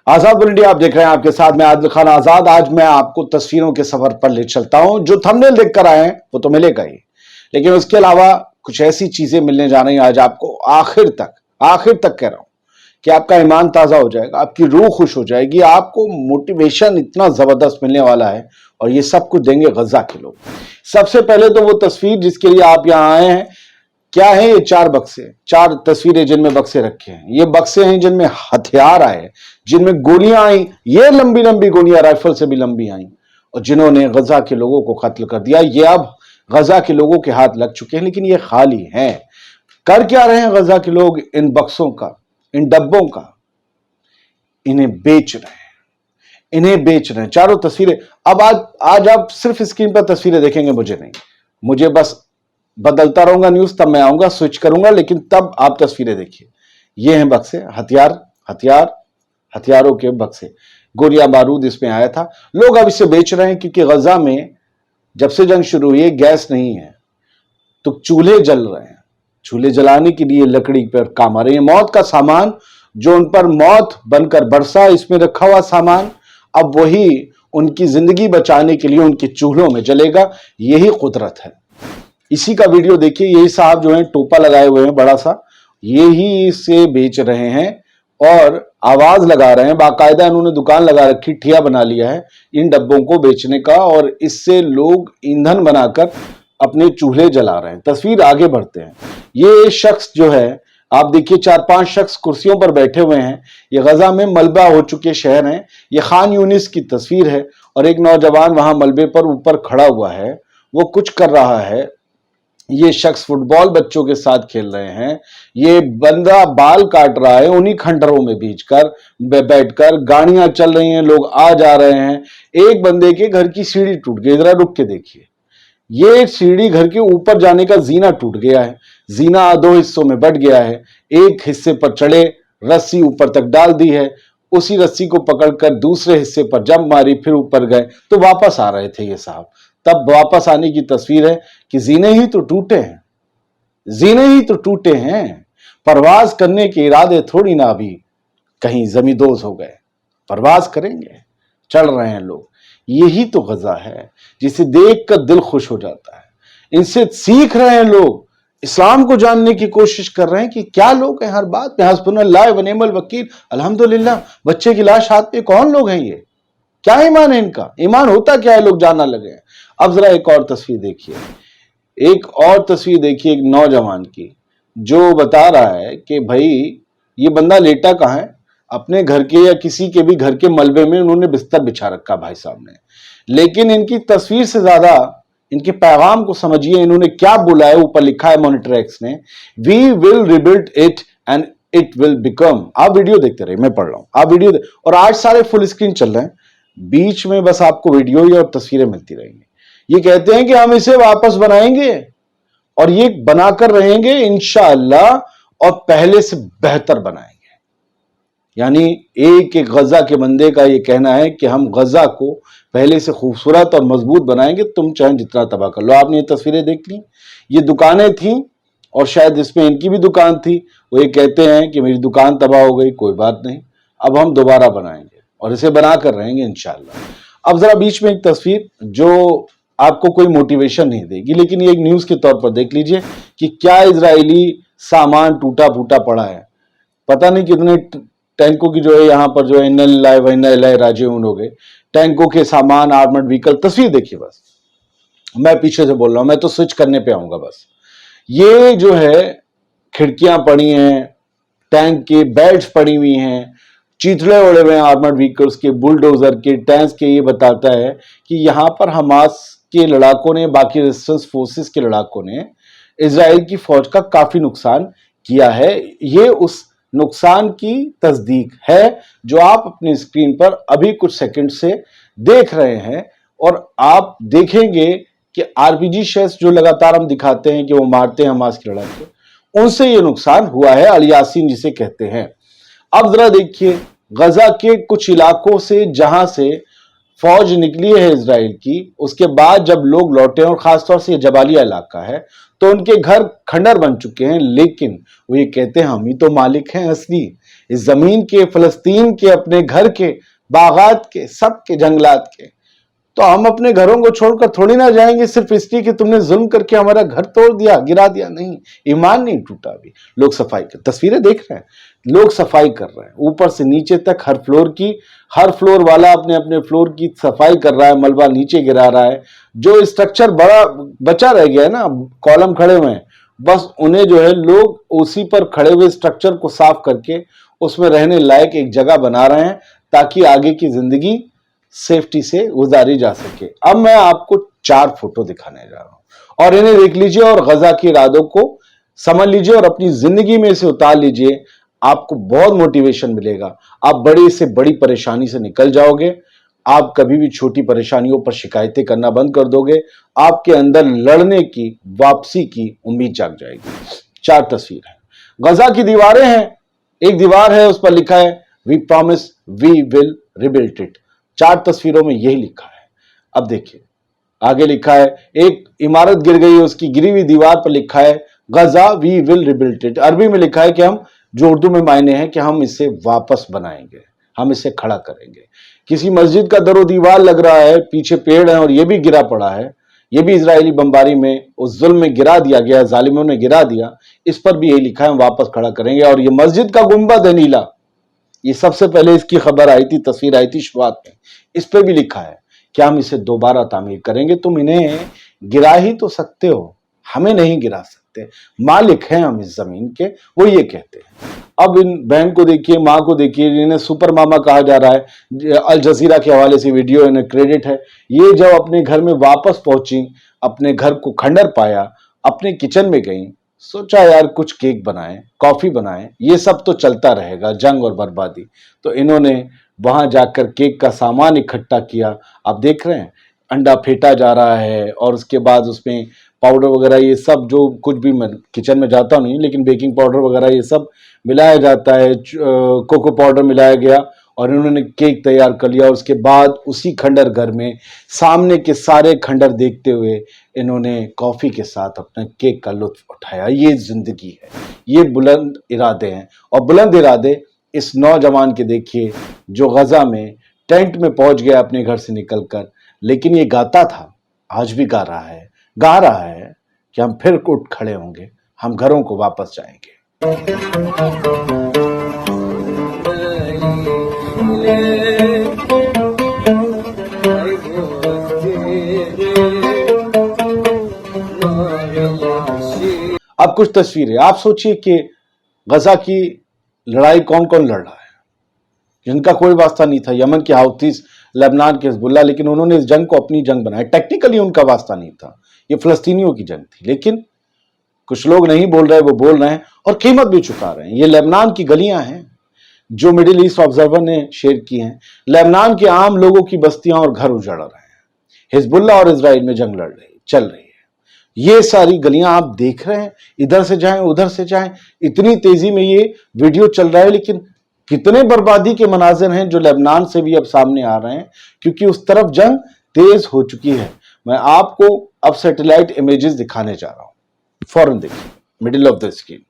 आजाद India आप देख रहे हैं, आपके साथ में आदिल खान आजाद। आज मैं आपको तस्वीरों के सफर पर ले चलता हूं। जो थंबनेल देखकर आए हैं वो तो मिलेगा ही, लेकिन उसके अलावा कुछ ऐसी चीजें मिलने जा रही हैं आज आपको। आखिर तक कह रहा हूं कि आपका ईमान ताजा हो जाएगा, आपकी रूह खुश हो जाएगी, आपको मोटिवेशन इतना जबरदस्त मिलने वाला है। और ये सब कुछ देंगे गजा के लोग। सबसे पहले तो वो तस्वीर जिसके लिए आप यहां आए हैं, क्या है ये? 4 बक्से, 4 तस्वीरें जिनमें बक्से रखे हैं। ये बक्से हैं जिनमें हथियार आए, जिनमें गोलियां आई, ये लंबी लंबी गोलियां राइफल से भी लंबी आई, और जिन्होंने गजा के लोगों को कत्ल कर दिया। ये अब गजा के लोगों के हाथ लग चुके हैं, लेकिन ये खाली हैं। कर क्या रहे हैं गजा के लोग? इन बक्सों का, इन डब्बों का, इन्हें बेच रहे हैं, इन्हें बेच रहे हैं। चारों तस्वीरें अब आज आप सिर्फ स्क्रीन पर तस्वीरें देखेंगे, मुझे नहीं, मुझे बस बदलता रहूंगा न्यूज, तब मैं आऊंगा, स्विच करूंगा, लेकिन तब आप तस्वीरें देखिए। ये हैं बक्से, हथियारों के बक्से, गोलियां बारूद इसमें आया था। लोग अब इसे बेच रहे हैं क्योंकि गजा में जब से जंग शुरू हुई है गैस नहीं है, तो चूल्हे जल रहे हैं। चूल्हे जलाने के लिए लकड़ी पर काम आ रही है। मौत का सामान जो उन पर मौत बनकर बरसा, इसमें रखा हुआ सामान अब वही उनकी जिंदगी बचाने के लिए उनके चूल्हों में जलेगा। यही कुदरत है। इसी का वीडियो देखिए। यही साहब जो है टोपा लगाए हुए हैं बड़ा सा, यही इसे बेच रहे हैं और आवाज लगा रहे हैं। बाकायदा इन्होंने दुकान लगा रखी, ठिया बना लिया है इन डब्बों को बेचने का, और इससे लोग ईंधन बनाकर अपने चूल्हे जला रहे हैं। तस्वीर आगे बढ़ते हैं। ये शख्स जो है, आप देखिए 4-5 शख्स कुर्सियों पर बैठे हुए हैं। ये गजा में मलबा हो चुके शहर हैं। ये खान यूनिस की तस्वीर है और एक नौजवान वहां मलबे पर ऊपर खड़ा हुआ है, वो कुछ कर रहा है। ये शख्स फुटबॉल बच्चों के साथ खेल रहे हैं। ये बंदा बाल काट रहा है उन्हीं खंडरों में बैठकर। गाड़ियां चल रही हैं, लोग आ जा रहे हैं। एक बंदे के घर की सीढ़ी टूट गई, जरा रुक के देखिए। ये सीढ़ी घर के ऊपर जाने का जीना टूट गया है। जीना 2 हिस्सों में बट गया है। एक हिस्से पर चढ़े, रस्सी ऊपर तक डाल दी है, उसी रस्सी को पकड़कर दूसरे हिस्से पर जंप मारी, फिर ऊपर गए तो वापस आ रहे थे ये साहब। तब वापस आने की तस्वीर है कि जीने ही तो टूटे हैं, जीने ही तो टूटे हैं। परवाज करने के इरादे थोड़ी ना अभी कहीं जमींदोज हो गए। परवाज करेंगे, चढ़ रहे हैं लोग। यही तो गजा है जिसे देखकर दिल खुश हो जाता है। इनसे सीख रहे हैं लोग, इस्लाम को जानने की कोशिश कर रहे हैं कि क्या लोग हैं हर बात में हस्बुनल्लाह व निअमल वकील, अल्हम्दुलिल्लाह। बच्चे की लाश हाथ पे, कौन लोग हैं ये? क्या ईमान है इनका? ईमान होता क्या है? लोग जानना लगे हैं। अब जरा एक और तस्वीर देखिए, एक नौजवान की, जो बता रहा है कि भाई ये बंदा लेटा कहाँ है? अपने घर के या किसी के भी घर के मलबे में उन्होंने बिस्तर बिछा रखा भाई साहब ने। लेकिन इनकी तस्वीर से ज्यादा इनके पैगाम को समझिए। इन्होंने क्या बोला है? ऊपर लिखा है मॉनिटर एक्स ने, we will rebuild it and it will become. आप वीडियो देखते रहिए, मैं पढ़ रहा हूं, आप वीडियो और आज सारे फुल स्क्रीन चल रहे हैं, बीच में बस आपको वीडियो और तस्वीरें मिलती रहेंगी। ये कहते हैं कि हम इसे वापस बनाएंगे और ये बनाकर रहेंगे इंशाअल्लाह, और पहले से बेहतर बनाएंगे। यानी एक गजा के बंदे का ये कहना है कि हम गजा को पहले से खूबसूरत और मजबूत बनाएंगे, तुम चाहे जितना तबाह कर लो। आपने ये तस्वीरें देख ली, ये दुकानें थी और शायद इसमें इनकी भी दुकान थी। वो ये कहते हैं कि मेरी दुकान तबाह हो गई, कोई बात नहीं, अब हम दोबारा बनाएंगे और इसे बना कर रहेंगे इंशाअल्लाह। अब जरा बीच में एक तस्वीर जो आपको कोई मोटिवेशन नहीं देगी, लेकिन ये एक न्यूज के तौर पर देख लीजिए कि क्या इजरायली सामान टूटा फूटा पड़ा है। पता नहीं कितने टैंकों की जो है यहाँ पर जो है इन्ना लिल्लाहि व इन्ना इलैहि राजिऊन हो गए। टैंकों के सामान, आर्मर्ड व्हीकल, तस्वीर देखिए। बस मैं पीछे से बोल रहा हूं, मैं तो स्विच करने पे आऊंगा। बस ये जो है खिड़कियां पड़ी हैं, टैंक के बेड्स पड़ी हुई हैं, चीथड़े ओढ़े हुए हैं आर्मर्ड व्हीकल्स के, बुलडोजर के, टैंक्स के। ये बताता है कि यहाँ पर हमास के लड़ाकों ने, बाकी रेजिस्टेंस फोर्सेस के लड़ाकों ने इजराइल की फौज का काफी नुकसान किया है। ये उस नुकसान की तस्दीक है जो आप अपनी स्क्रीन पर अभी कुछ सेकंड से देख रहे हैं। और आप देखेंगे कि आरपीजी शेल्स जो लगातार हम दिखाते हैं कि वो मारते हैं हमास के लड़ाके, उनसे ये नुकसान हुआ है, अल-यासीन जिसे कहते हैं। अब जरा देखिए गजा के कुछ इलाकों से जहां से फौज निकली है इजराइल की, उसके बाद जब लोग लौटे, और खासतौर से ये जबालिया इलाका है, तो उनके घर खंडर बन चुके हैं। लेकिन वो ये कहते हैं हम ही तो मालिक हैं असली, اس زمین کے, فلسطین کے, اپنے گھر کے, باغات کے, سب کے, جنگلات کے. تو ہم اپنے گھروں کو چھوڑ کر تھوڑی نہ جائیں گے صرف اس لیے کہ تم نے ظلم کر کے ہمارا گھر توڑ دیا, گرا دیا. نہیں, ایمان نہیں ٹوٹا. ابھی لوگ صفائی کر, تصویریں دیکھ رہے ہیں, لوگ صفائی کر رہے ہیں اوپر سے نیچے تک, ہر فلور والا اپنے اپنے فلور کی صفائی کر رہا ہے, ملبہ نیچے گرا رہا ہے. جو اسٹرکچر بڑا بچا رہ گیا ہے نا, کالم کھڑے ہوئے ہیں, بس انہیں جو ہے لوگ اسی پر کھڑے ہوئے اسٹرکچر کو صاف کر کے اس میں رہنے لائق ایک جگہ بنا رہے ہیں تاکہ آگے کی زندگی سیفٹی سے گزاری جا سکے. اب میں آپ کو 4 فوٹو دکھانے جا رہا ہوں اور انہیں دیکھ لیجئے اور غزہ کے ارادوں کو سمجھ لیجئے اور اپنی زندگی میں اسے اتار لیجئے. آپ کو بہت موٹیویشن ملے گا, آپ بڑی سے بڑی پریشانی سے نکل جاؤ گے. آپ کبھی بھی چھوٹی پریشانیوں پر شکایتیں کرنا بند کر دو گے. آپ کے اندر لڑنے کی, واپسی کی امید جاگ جائے گی. 4 تصویر ہیں. غزہ کی دیواریں ہیں. ایک دیوار ہے, اس پر لکھا ہے We promise we will rebuild it. 4 تصویروں میں یہی لکھا ہے. اب دیکھیے آگے لکھا ہے, ایک عمارت گر گئی, اس کی گری ہوئی دیوار پر لکھا ہے Gaza we will rebuild it. عربی میں لکھا ہے کہ ہم, جو اردو میں معنی ہے کہ ہم اسے واپس بنائیں گے, ہم اسے کھڑا کریں گے. کسی مسجد کا در و دیوار لگ رہا ہے, پیچھے پیڑ ہیں اور یہ بھی گرا پڑا ہے. یہ بھی اسرائیلی بمباری میں, اس ظلم میں گرا دیا گیا, ظالموں نے گرا دیا. اس پر بھی یہی لکھا ہے ہم واپس کھڑا کریں گے. اور یہ مسجد کا گنبد ہے نیلا, یہ سب سے پہلے اس کی خبر آئی تھی, تصویر آئی تھی شروعات میں. اس پہ بھی لکھا ہے کہ ہم اسے دوبارہ تعمیر کریں گے. تم انہیں گرا ہی تو سکتے ہو, ہمیں نہیں گرا سکتے. مالک ہیں ہم اس زمین کے, وہ یہ کہتے ہیں. اب ان بہن کو دیکھیے, ماں کو دیکھیے, جنہیں سپر ماما کہا جا رہا ہے. الجزیرہ کے حوالے سے ویڈیو انہیں کریڈٹ ہے. یہ جب اپنے گھر میں واپس پہنچی, اپنے گھر کو کھنڈر پایا, اپنے کچن میں گئیں, سوچا یار کچھ کیک بنائیں, کافی بنائیں, یہ سب تو چلتا رہے گا, جنگ اور بربادی. تو انہوں نے وہاں جا کر کیک کا سامان اکٹھا کیا. آپ دیکھ رہے ہیں انڈا پھیٹا جا رہا ہے اور اس کے بعد اس میں پاؤڈر وغیرہ, یہ سب جو کچھ بھی, میں کچن میں جاتا نہیں لیکن بیکنگ پاؤڈر وغیرہ یہ سب ملایا جاتا ہے, کوکو پاؤڈر ملایا گیا اور انہوں نے کیک تیار کر لیا. اور اس کے بعد اسی کھنڈر گھر میں سامنے کے سارے کھنڈر دیکھتے ہوئے انہوں نے کافی کے ساتھ اپنا کیک کا لطف اٹھایا. یہ زندگی ہے, یہ بلند ارادے ہیں. اور بلند ارادے اس نوجوان کے دیکھیے جو غزہ میں ٹینٹ میں پہنچ گیا اپنے گھر سے نکل کر, لیکن یہ گاتا تھا, آج بھی گا رہا ہے کہ ہم پھر اٹھ کھڑے ہوں گے, ہم گھروں کو واپس جائیں گے. اب کچھ تصویریں. آپ سوچئے کہ غزہ کی لڑائی کون کون لڑ رہا ہے, جن کا کوئی واسطہ نہیں تھا. یمن کے حوثیز, لبنان کے حزب اللہ, لیکن انہوں نے اس جنگ کو اپنی جنگ بنایا. ٹیکنیکلی ان کا واسطہ نہیں تھا, یہ فلسطینیوں کی جنگ تھی. لیکن کچھ لوگ نہیں بول رہے, وہ بول رہے ہیں اور قیمت بھی چکا رہے ہیں. یہ لبنان کی گلیاں ہیں جو مڈل ایسٹ آبزرور نے شیئر کی ہیں. لبنان کے عام لوگوں کی بستیاں اور گھر اجڑ رہے ہیں. حزب اللہ اور اسرائیل میں جنگ چل رہی ہے. یہ ساری گلیاں آپ دیکھ رہے ہیں, ادھر سے جائیں ادھر سے جائیں, اتنی تیزی میں یہ ویڈیو چل رہا ہے. لیکن کتنے بربادی کے مناظر ہیں جو لبنان سے بھی اب سامنے آ رہے ہیں, کیونکہ اس طرف جنگ تیز ہو چکی ہے. میں آپ کو اب سیٹلائٹ امیجز دکھانے جا رہا ہوں, فوراً دیکھیں مڈل آف دا اسکرین.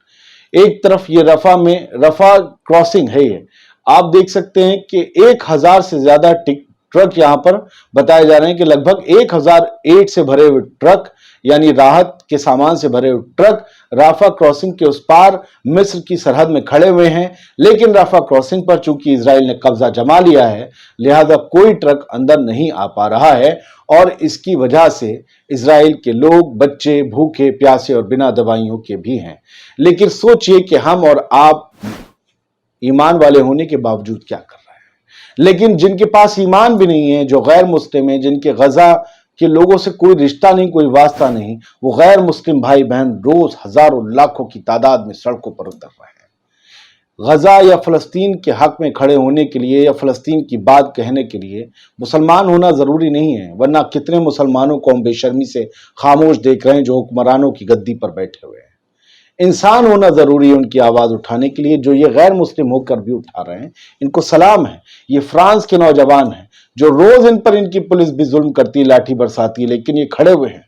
ایک طرف یہ رفح کراسنگ ہے. یہ آپ دیکھ سکتے ہیں کہ 1000 سے زیادہ ٹرک یہاں پر بتائے جا رہے ہیں کہ لگ بھگ 1000 اینٹ سے بھرے ہوئے ٹرک, یعنی راحت کے سامان سے بھرے ہوئے ٹرک رافع کراسنگ کے اس پار مصر کی سرحد میں کھڑے ہوئے ہیں. لیکن رافع کراسنگ پر چونکہ اسرائیل نے قبضہ جما لیا ہے, لہذا کوئی ٹرک اندر نہیں آ پا رہا ہے. اور اس کی وجہ سے اسرائیل کے لوگ, بچے بھوکے پیاسے اور بنا دوائیوں کے بھی ہیں. لیکن سوچئے کہ ہم اور آپ ایمان والے ہونے کے باوجود کیا کر رہے ہیں. لیکن جن کے پاس ایمان بھی نہیں ہے, جو غیر مسلم ہیں, جن کے غزہ کہ لوگوں سے کوئی رشتہ نہیں, کوئی واسطہ نہیں, وہ غیر مسلم بھائی بہن روز ہزاروں لاکھوں کی تعداد میں سڑکوں پر اتر رہے ہیں. غزہ یا فلسطین کے حق میں کھڑے ہونے کے لیے یا فلسطین کی بات کہنے کے لیے مسلمان ہونا ضروری نہیں ہے, ورنہ کتنے مسلمانوں کو ہم بے شرمی سے خاموش دیکھ رہے ہیں جو حکمرانوں کی گدی پر بیٹھے ہوئے ہیں. انسان ہونا ضروری ہے ان کی آواز اٹھانے کے لیے, جو یہ غیر مسلم ہو کر بھی اٹھا رہے ہیں. ان کو سلام ہے. یہ فرانس کے نوجوان ہیں جو روز ان پر ان کی پولیس بھی ظلم کرتی, لاٹھی برساتی, لیکن یہ کھڑے ہوئے ہیں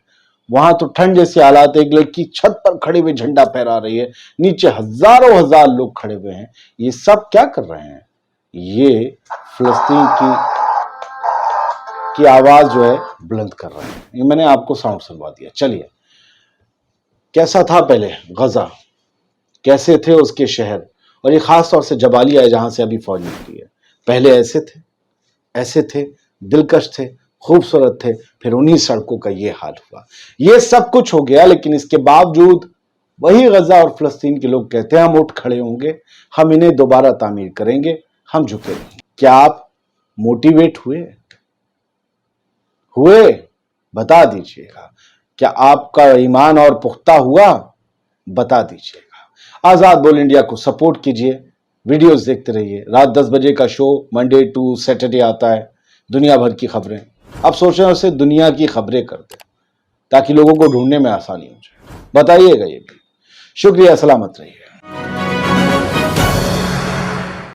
वहां तो ठंड जैसे हालात है, एक लड़की छत पर खड़े हुए झंडा फहरा रही है, नीचे हजारों हजार लोग खड़े हुए हैं। ये सब क्या कर रहे हैं? ये फिलिस्तीन की आवाज जो है बुलंद कर रहे हैं। ये मैंने आपको साउंड सुनवा दिया। चलिए, कैसा था पहले गजा, कैसे थे उसके शहर, और ये खास तौर से जबालिया है जहां से अभी फौज निकली है। पहले ऐसे थे, दिलकश थे, खूबसूरत थे, फिर उन्हीं सड़कों का ये हाल हुआ। ये सब कुछ हो गया, लेकिन इसके बावजूद वही गजा और फिलिस्तीन के लोग कहते हैं हम उठ खड़े होंगे, हम इन्हें दोबारा तामीर करेंगे, हम झुके नहीं। क्या आप मोटिवेट हुए? बता दीजिएगा। क्या आपका ईमान और पुख्ता हुआ? बता दीजिएगा। आजाद बोल इंडिया को सपोर्ट कीजिए, वीडियोस देखते रहिए। रात 10 बजे का शो मंडे टू सैटरडे आता है, दुनिया भर की खबरें। अब सोच रहे हैं उसे दुनिया की खबरें कर दें ताकि लोगों को ढूंढने में आसानी हो जाए। बताइएगा ये भी। शुक्रिया, सलामत रहिए।